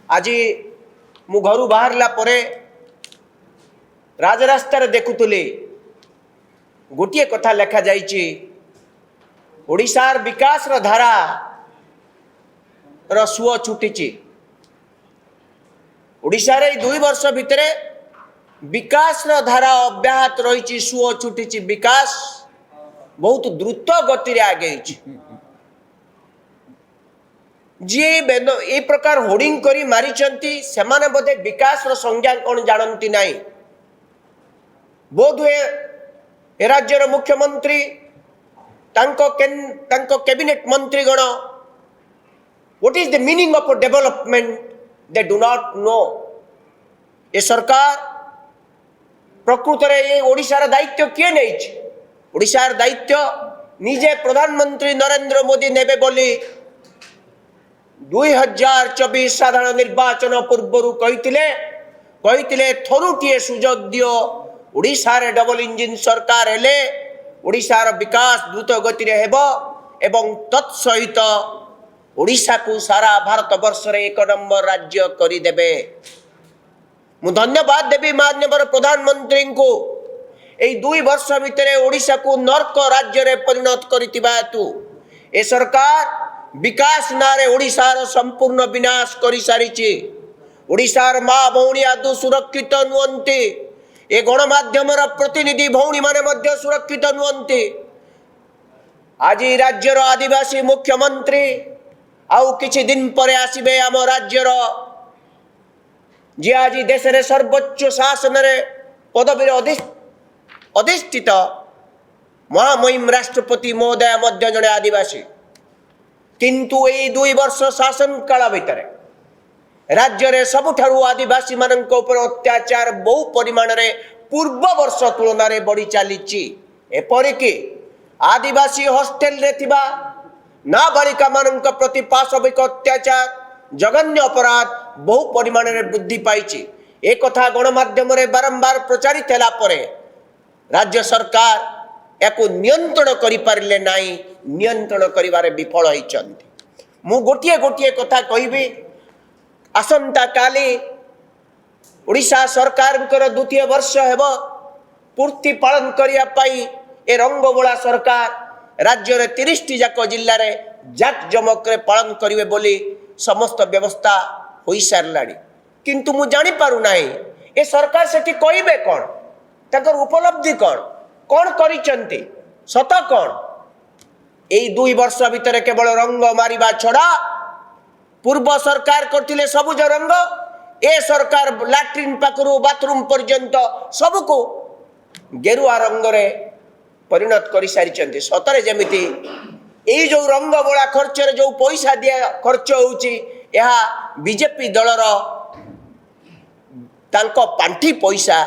आज मु घर बाहरला परे राजरास्तार देखुली गोटे कथा लेखा जाइए ओडिशार विकास धारा सुओ छुटी ओडिशार 2 वर्ष भितर विकास धारा अब्याहत रही सुओ छुटी विकास बहुत द्रुत गति आगे जी ए प्रकार होर्डिंग करी मारी सेमाने बोधे विकास संज्ञा कौन जानती ना बोध हुए ए राज्यर मुख्यमंत्री कैबिनेट मंत्रीगण what is the meaning of development they do not know. ए सरकार प्रकृत में ओडिशार दायित्व किए नहीं ओडिशार दायित्व निजे प्रधानमंत्री नरेंद्र मोदी नेबे बोली 2024 साधारण निर्वाचन पूर्व कही थरुटीए सुजोग दियो ओडिशार डबल इंजिन सरकार हेले ओडिशार विकास द्रुत गति हेबो एवं तत्सहित ओडिशा को सारा भारत वर्ष रे 1 नंबर राज्य करी देबे। मु धन्यवाद देवी माननीय प्रधानमंत्री को ए 2 वर्ष भितर ओडिशा को नर्क राज्य रे परिणत करितिबा हेतु ए सरकार विकास नारे ओडिशार संपूर्ण विनाश करि सारिछि। ओडिशार माँ भौणी आदु सुरक्षित नुहंती ए गणमाध्यम प्रतिनिधि भौणी माने मध्य सुरक्षित नुहंती। आज राज्यर आदिवासी मुख्यमंत्री आउ किछि दिन पर आसिबे आम राज्यर जी आज देश रे सर्वोच्च शासन रे पदवी अधिष्ठित महामहिम राष्ट्रपति महोदय मध्य जड़े आदिवासी किंतु यही 2 वर्ष शासन काल भितर राज्य रे सबुठारु आदिवासी मानक ऊपर अत्याचार बहु परिमाण रे पूर्व वर्ष तुलन रे बढ़ी चली। एपरिकी आदिवासी हॉस्टेल रे थिबा नाबालिका मानक प्रति पाशविक अत्याचार जघन्य अपराध बहु परिमाण रे वृद्धि पाई। एक कथा गणमाध्यम रे बारंबार प्रचारित होला परे राज्य सरकार याकू नियंत्रण करि पारिले नाही नियंत्रण करिवारे विफल होइचंती। मु गोटिए गोटिए कथा कहिबी आसंता काली ओडिशा सरकार द्वितीय वर्ष हेबो पूर्ति पालन करिया पाई ए रंगबोला सरकार राज्य रे 30 टी जाक जिल्ला रे जाक जमक रे पालन करिवे बोली समस्त व्यवस्था होई सारलाडी किंतु मु जानि पारु नाही ए सरकार सेठी कहिबे कोन ताकर उपलब्धि कौन करिचंती सत कौन एई 2 वर्ष भितर केवल रंग मारिबा छड़ा पूर्व सरकार करथिले सबुज रंग ए सरकार लैट्रिन पाखरु बाथरूम पर्यंत सबको गेरुआ रंग रे परिणत करि सारिचंती। सतरे जेमिति एई जो रंग बोला खर्च रे जो पैसा दिया खर्च होउची यहा बीजेपी दलर तांको पांठी पैसा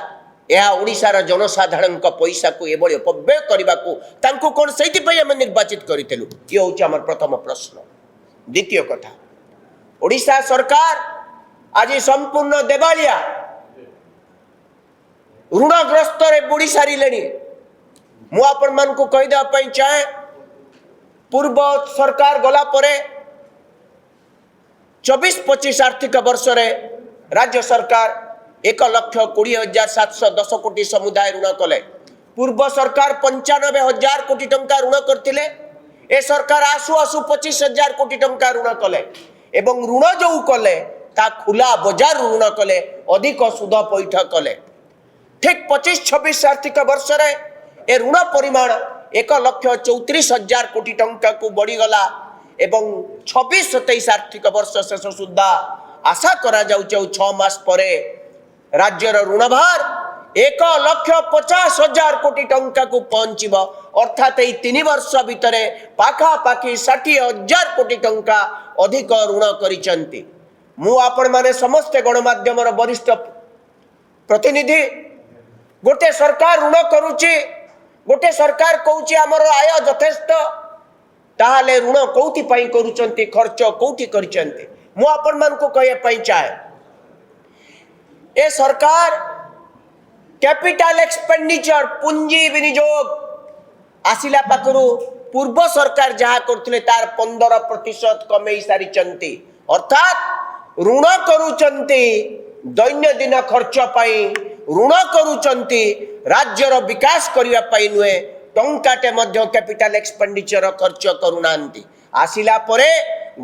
यह ओडिशार जनसाधारण पैसा को एभली अपव्यय करने को कौन से निर्वाचित करूँ ये हूँ आम प्रथम प्रश्न। द्वितीय कथा ओडिशा सरकार आज संपूर्ण देवालिया ऋणग्रस्त बुड़ी सारे मु आपण मान को कहीदेवाई चाहे पूर्व सरकार गला परे 24-25 आर्थिक वर्ष रे राज्य सरकार 1,20,710 कोटी समुदाय ऋण कले। पूर्व सरकार 95,000 कोटी टंका ऋण करथिले ए सरकार आसु आसु 25,000 कोटी टंका ऋण कले एवं ऋण जो कले ता खुला बाजार ऋण कले अधिक सुध पैठ कले। ठीक 25-26 आर्थिक वर्ष रे ए ऋण परिमाण 1,34,000 कोटी टंका को बढ़ीगला एवं 26-27 आर्थिक वर्ष शेष सुधा आशा करा जाउचे 6 मास परे राज्यर ऋणभार 1,50,000 कोटी टंका को पहुंचब अर्थात 3 वर्ष भितर पाखापाखि 60,000 कोटी टंका अधिक ऋण करिसंती। मु आपण माने समस्त गणमाध्यम वरिष्ठ प्रतिनिधि गोटे सरकार ऋण करूची गोटे सरकार कहूची हमर आय यथेष्ट ताहाले ऋण कोउथि पई करूचंती खर्च कोउथि करिसंती। मु आपण मान को कहया पई चाहे ए सरकार कैपिटल एक्सपेंडिचर पुंजी विनियोग आसिला पाखरु पूर्व सरकार जहाँ करथिले तार 15% कमेई सारी अर्थात ऋण करूचंती दैनंदिन खर्च पाई ऋण करूचंती राज्यर विकास करिया पाई नुहे टंकाटे मध्य कैपिटल एक्सपेंडिचर खर्च करूनांती आसिला परे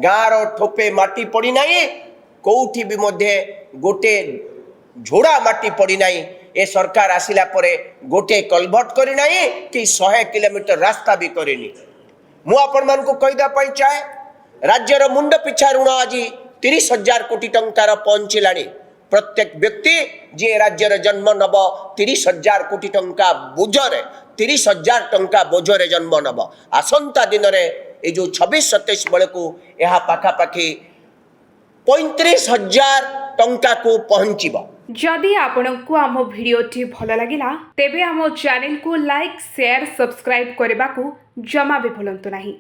गाँर ठोपे माटी पड़ी नाही कोठी भी मध्य गोटे झोड़ा माटी पड़ी नाही ए सरकार आसिला परे गोटे कलभट करी नाही कि 100 किलोमीटर रास्ता भी करेनी मु आपण मान को कहिदा पई चाहे राज्यर मुंड पिछा ऋण आज 30,000 कोटी टंकार पहुंचलानी प्रत्येक व्यक्ति जे राज्यर जन्म नब 30,000 कोटी टंका बोझरे 30,000 टंका बोझरे जन्म नब आसंता दिन रे ए जो 26-27 बेले को यह पाखापाखि 35,000 टंका को पहुंचीबा। जदि आपंक आम भिडटी भल लगा तेबे आम चैनल को लाइक शेयर सब्सक्राइब करने को जमा भी भूलु नहीं।